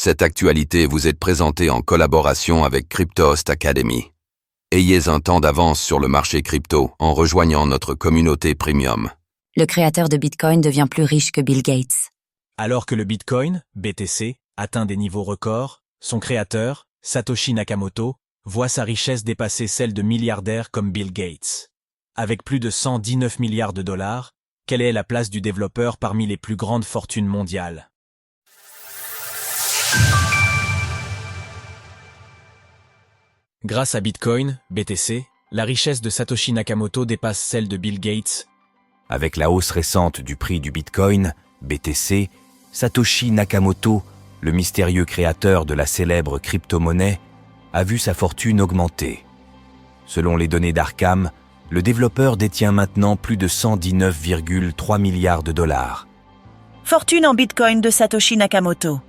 Cette actualité vous est présentée en collaboration avec Cryptost Academy. Ayez un temps d'avance sur le marché crypto en rejoignant notre communauté premium. Le créateur de Bitcoin devient plus riche que Bill Gates. Alors que le Bitcoin, BTC, atteint des niveaux records, son créateur, Satoshi Nakamoto, voit sa richesse dépasser celle de milliardaires comme Bill Gates. Avec plus de 119 milliards de dollars, quelle est la place du développeur parmi les plus grandes fortunes mondiales? Grâce à Bitcoin, BTC, la richesse de Satoshi Nakamoto dépasse celle de Bill Gates. Avec la hausse récente du prix du Bitcoin, BTC, Satoshi Nakamoto, le mystérieux créateur de la célèbre crypto-monnaie, a vu sa fortune augmenter. Selon les données d'Arkham, le développeur détient maintenant plus de 119,3 milliards de dollars. Fortune en Bitcoin de Satoshi Nakamoto.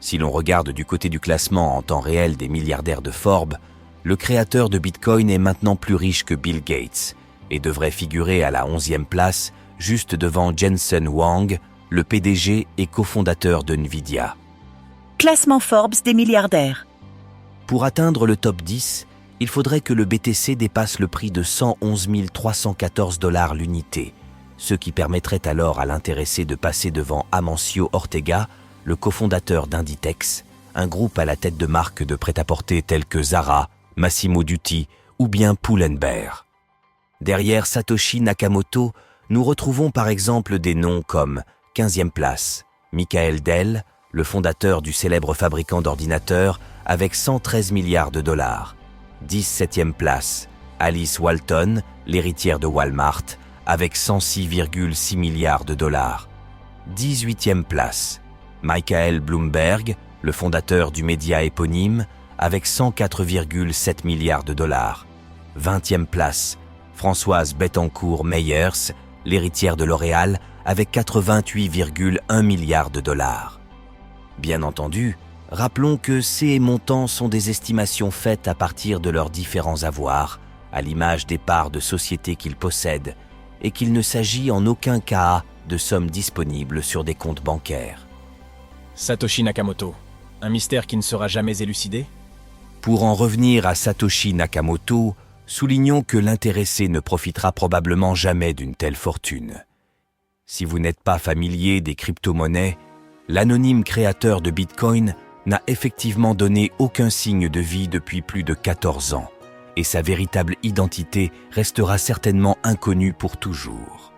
Si l'on regarde du côté du classement en temps réel des milliardaires de Forbes, le créateur de Bitcoin est maintenant plus riche que Bill Gates et devrait figurer à la 11e place, juste devant Jensen Huang, le PDG et cofondateur de Nvidia. Classement Forbes des milliardaires. Pour atteindre le top 10, il faudrait que le BTC dépasse le prix de 111 314 $ l'unité, ce qui permettrait alors à l'intéressé de passer devant Amancio Ortega, le cofondateur d'Inditex, un groupe à la tête de marques de prêt-à-porter tels que Zara, Massimo Dutti ou bien Pull&Bear. Derrière Satoshi Nakamoto, nous retrouvons par exemple des noms comme 15e place, Michael Dell, le fondateur du célèbre fabricant d'ordinateurs avec 113 milliards de dollars. 17e place, Alice Walton, l'héritière de Walmart, avec 106,6 milliards de dollars. 18e place, Michael Bloomberg, le fondateur du média éponyme, avec 104,7 milliards de dollars. 20e place, Françoise Bettencourt-Meyers, l'héritière de L'Oréal, avec 88,1 milliards de dollars. Bien entendu, rappelons que ces montants sont des estimations faites à partir de leurs différents avoirs, à l'image des parts de sociétés qu'ils possèdent, et qu'il ne s'agit en aucun cas de sommes disponibles sur des comptes bancaires. Satoshi Nakamoto, un mystère qui ne sera jamais élucidé? Pour en revenir à Satoshi Nakamoto, soulignons que l'intéressé ne profitera probablement jamais d'une telle fortune. Si vous n'êtes pas familier des crypto-monnaies, l'anonyme créateur de Bitcoin n'a effectivement donné aucun signe de vie depuis plus de 14 ans, et sa véritable identité restera certainement inconnue pour toujours.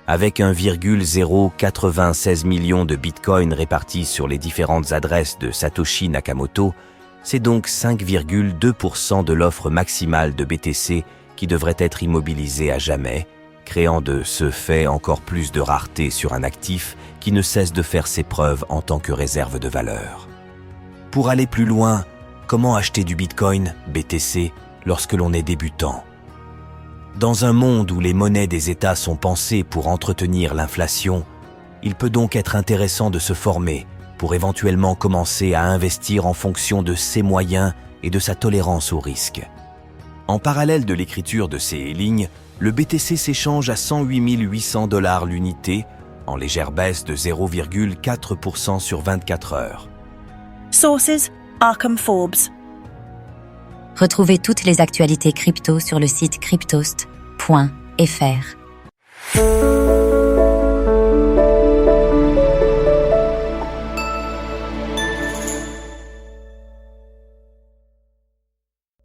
Avec 1,096 million de Bitcoin répartis sur les différentes adresses de Satoshi Nakamoto, c'est donc 5,2% de l'offre maximale de BTC qui devrait être immobilisée à jamais, créant de ce fait encore plus de rareté sur un actif qui ne cesse de faire ses preuves en tant que réserve de valeur. Pour aller plus loin, comment acheter du Bitcoin, BTC, lorsque l'on est débutant? Dans un monde où les monnaies des États sont pensées pour entretenir l'inflation, il peut donc être intéressant de se former pour éventuellement commencer à investir en fonction de ses moyens et de sa tolérance au risque. En parallèle de l'écriture de ces lignes, le BTC s'échange à 108 800 $ l'unité, en légère baisse de 0,4% sur 24 heures. Sources, Arkham Forbes. Retrouvez toutes les actualités crypto sur le site cryptost.fr.